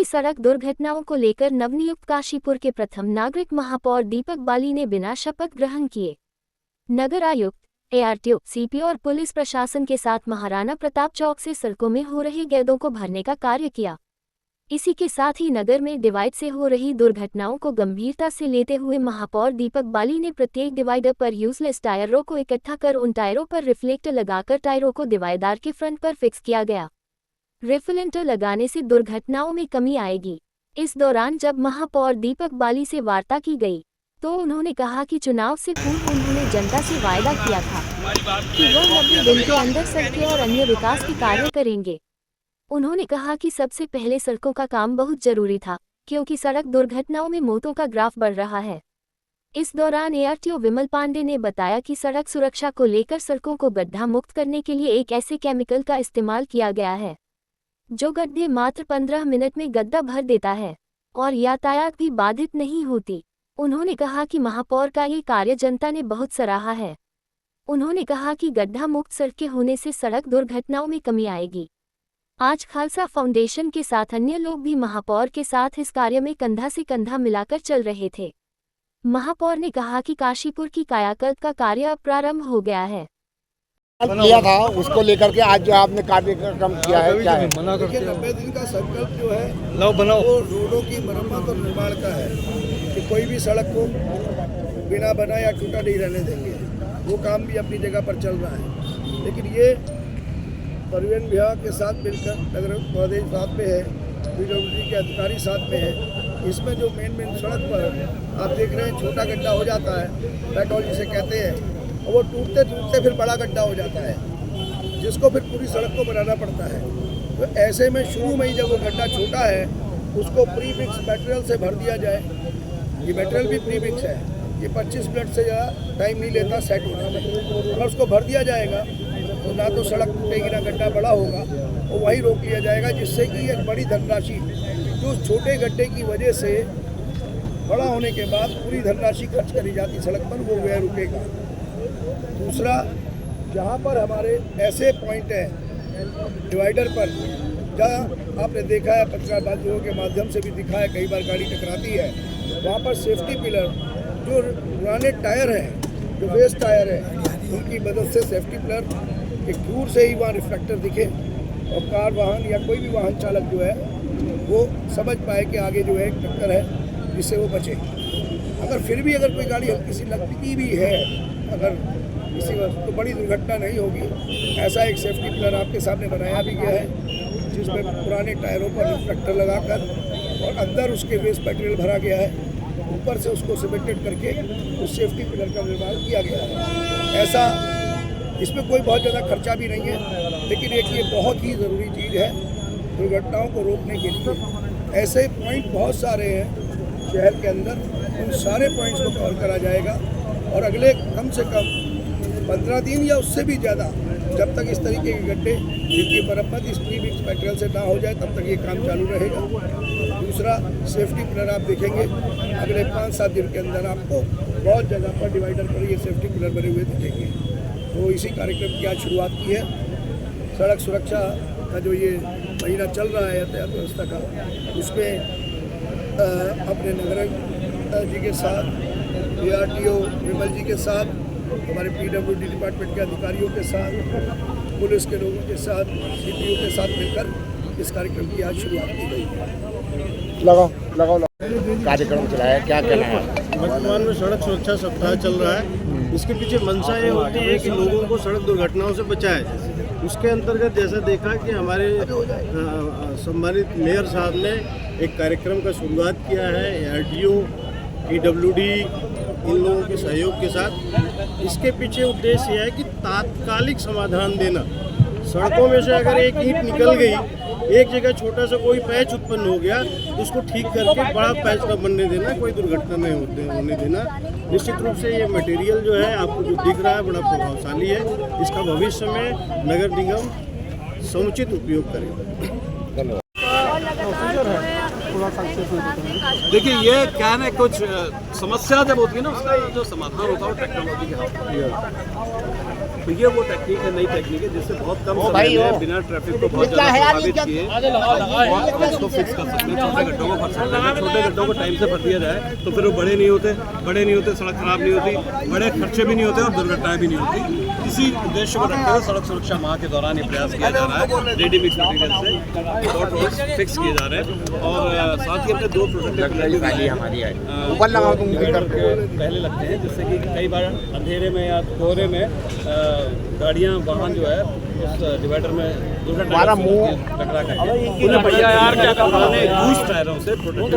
सड़क दुर्घटनाओं को लेकर नवनियुक्त काशीपुर के प्रथम नागरिक महापौर दीपक बाली ने बिना शपथ ग्रहण किए नगर आयुक्त, एआरटीओ, सीपी और पुलिस प्रशासन के साथ महाराणा प्रताप चौक से सड़कों में हो रही गैदों को भरने का कार्य किया। इसी के साथ ही नगर में डिवाइड से हो रही दुर्घटनाओं को गंभीरता से लेते हुए महापौर दीपक बाली ने प्रत्येक डिवाइडर पर यूजलेस टायरों को इकट्ठा कर उन टायरों पर रिफ्लेक्टर लगाकर टायरों को डिवाइडर के फ्रंट पर फिक्स किया गया। रिफ्लेक्टर लगाने से दुर्घटनाओं में कमी आएगी। इस दौरान जब महापौर दीपक बाली से वार्ता की गई तो उन्होंने कहा कि चुनाव से पूर्व उन्होंने जनता से वायदा किया था कि वो 90 दिन के अंदर सड़कें और अन्य विकास के कार्य करेंगे। उन्होंने कहा कि सबसे पहले सड़कों का काम बहुत जरूरी था क्योंकि सड़क दुर्घटनाओं में मौतों का ग्राफ बढ़ रहा है। इस दौरान एआरटीओ विमल पांडे ने बताया कि सड़क सुरक्षा को लेकर सड़कों को गड्ढा मुक्त करने के लिए एक ऐसे केमिकल का इस्तेमाल किया गया है जो गड्ढे मात्र 15 मिनट में गड्ढा भर देता है और यातायात भी बाधित नहीं होती। उन्होंने कहा कि महापौर का ये कार्य जनता ने बहुत सराहा है। उन्होंने कहा कि गड्ढा मुक्त सड़कें होने से सड़क दुर्घटनाओं में कमी आएगी। आज खालसा फाउंडेशन के साथ अन्य लोग भी महापौर के साथ इस कार्य में कंधा से कंधा मिलाकर चल रहे थे। महापौर ने कहा कि काशीपुर की कायाकल्प का कार्य अब प्रारंभ हो गया है। किया था उसको लेकर के आज जो आपने कार्यक्रम किया है क्या है? 90 दिन का संकल्प जो है वो रोडों की मरम्मत और निर्माण का है कि कोई भी सड़क को बिना बना या टूटा नहीं रहने देंगे। वो काम भी अपनी जगह पर चल रहा है, लेकिन ये परिवहन विभाग के साथ मिलकर नगर महोदय साथ में है, पीडब्ल्यूडी के अधिकारी साथ में है। इसमें जो मेन सड़क पर आप देख रहे हैं छोटा गड्ढा हो जाता है, पेट्रोल जिसे कहते हैं, और वो टूटते टूटते फिर बड़ा गड्ढा हो जाता है जिसको फिर पूरी सड़क को बनाना पड़ता है। तो ऐसे में शुरू में ही जब वो गड्ढा छोटा है उसको प्री मिक्स मटेरियल से भर दिया जाए। ये मटेरियल भी प्री मिक्स है, ये 25 मिनट से ज़्यादा टाइम नहीं लेता सेट होने में। अगर उसको भर दिया जाएगा तो ना तो सड़क टूटेगी ना गड्ढा बड़ा होगा, और वही रोक लिया जाएगा, जिससे कि एक बड़ी धनराशि जो छोटे गड्ढे की वजह से बड़ा होने के बाद पूरी धनराशि खर्च करी जाती सड़क पर, वो व्यय रुकेगा। दूसरा, जहाँ पर हमारे ऐसे पॉइंट हैं डिवाइडर पर जहाँ आपने देखा है, पत्रकारबाजियों के माध्यम से भी दिखा है, कई बार गाड़ी टकराती है, वहाँ पर सेफ्टी पिलर जो पुराने टायर हैं, जो वेस्ट टायर हैं, उनकी मदद से सेफ्टी पिलर एक दूर से ही वहाँ रिफ्लेक्टर दिखे और कार वाहन या कोई भी वाहन चालक जो है वो समझ पाए कि आगे जो है एक टक्कर है, जिससे वो बचे। अगर फिर भी अगर कोई गाड़ी हल्की सी लगती भी है अगर किसी वक्त, तो बड़ी दुर्घटना नहीं होगी। ऐसा एक सेफ्टी पिलर आपके सामने बनाया भी गया है जिसमें पुराने टायरों पर रिफ्लेक्टर लगाकर और अंदर उसके वेस्ट मटेरियल भरा गया है, ऊपर से उसको सीमेंटेड करके उस सेफ्टी पिलर का निर्माण किया गया है। ऐसा इसमें कोई बहुत ज़्यादा खर्चा भी नहीं है, लेकिन एक ये बहुत ही ज़रूरी चीज़ है दुर्घटनाओं को रोकने के लिए। ऐसे पॉइंट बहुत सारे हैं शहर के अंदर, उन सारे पॉइंट्स को कवर करा जाएगा और अगले कम से कम 15 दिन या उससे भी ज़्यादा, जब तक इस तरीके के गड्ढे जिनकी मरम्मत इस प्री मिक्स मटेरियल से ना हो जाए तब तक ये काम चालू रहेगा। दूसरा, सेफ्टी पिलर आप देखेंगे अगले 5-7 दिन के अंदर आपको बहुत जगह पर डिवाइडर पर ये सेफ्टी पिलर बने हुए दिखेंगे। तो इसी कार्यक्रम की आज शुरुआत की है। सड़क सुरक्षा का जो ये महीना चल रहा है यातायात व्यवस्था का, उसमें अपने नगर जी के साथ, एआरटीओ विमल जी के साथ, हमारे पीडब्ल्यूडी डिपार्टमेंट के अधिकारियों के साथ, पुलिस के लोगों के साथ, सीपीओ के साथ मिलकर इस कार्यक्रम की आज शुरुआत की गई। लगाओ कार्यक्रम चलाया, क्या कहना है? वर्तमान में सड़क सुरक्षा सप्ताह चल रहा है। इसके पीछे मंशा ये होती है कि लोगों को सड़क दुर्घटनाओं से बचाए। उसके अंतर्गत जैसा देखा कि हमारे सम्मानित मेयर साहब ने एक कार्यक्रम का शुरुआत किया है, एआरटीओ, पीडब्ल्यूडी, इन लोगों के सहयोग के साथ। इसके पीछे उद्देश्य यह है कि तात्कालिक समाधान देना। सड़कों में से अगर एक ईंट निकल गई, एक जगह छोटा सा कोई पैच उत्पन्न हो गया, तो उसको ठीक करके बड़ा पैच न बनने देना, कोई दुर्घटना नहीं होने देना। निश्चित रूप से ये मटेरियल जो है आपको जो दिख रहा है बड़ा प्रभावशाली है। इसका भविष्य में नगर निगम समुचित उपयोग करेगा। देखिए, ये क्या है, कुछ समस्या जब होती है ना, उसका जो समाधान होता है वो टेक्नोलॉजी के हाथ में। तो ये वो टेक्निक है, नई टेक्निक है, जिससे बहुत कम समय भाई, में बिना ट्रैफिक को बहुत ज़्यादा प्रभावित किए उसको फिक्स कर सकते हैं, छोटे गड्ढों को भर सकते हैं। छोटे गड्ढों को टाइम से भर दिया जाए तो फिर वो बड़े नहीं होते, सड़क खराब नहीं होती, बड़े खर्चे भी नहीं होते और दुर्घटनाएं भी नहीं होती। इसी उद्देश्य को रखते हुए सड़क सुरक्षा माह के दौरान ये प्रयास किया जा रहा है। रेडी मिक्स मटीरियल से शॉर्ट रोड्स फिक्स किए जा रहे हैं और साथ ही अपने 2 प्रोटेक्टिव हमारी है ऊपर लगा दूंगी करके पहले लगते हैं, जिससे कि कई बार अंधेरे में या कोहरे में गाड़ियाँ वाहन जो है उस डिवाइडर में दुर्घटना टकरा कर उन्हें भैया यार क्या पुराने यूज टायरों से प्रोटेक्टिव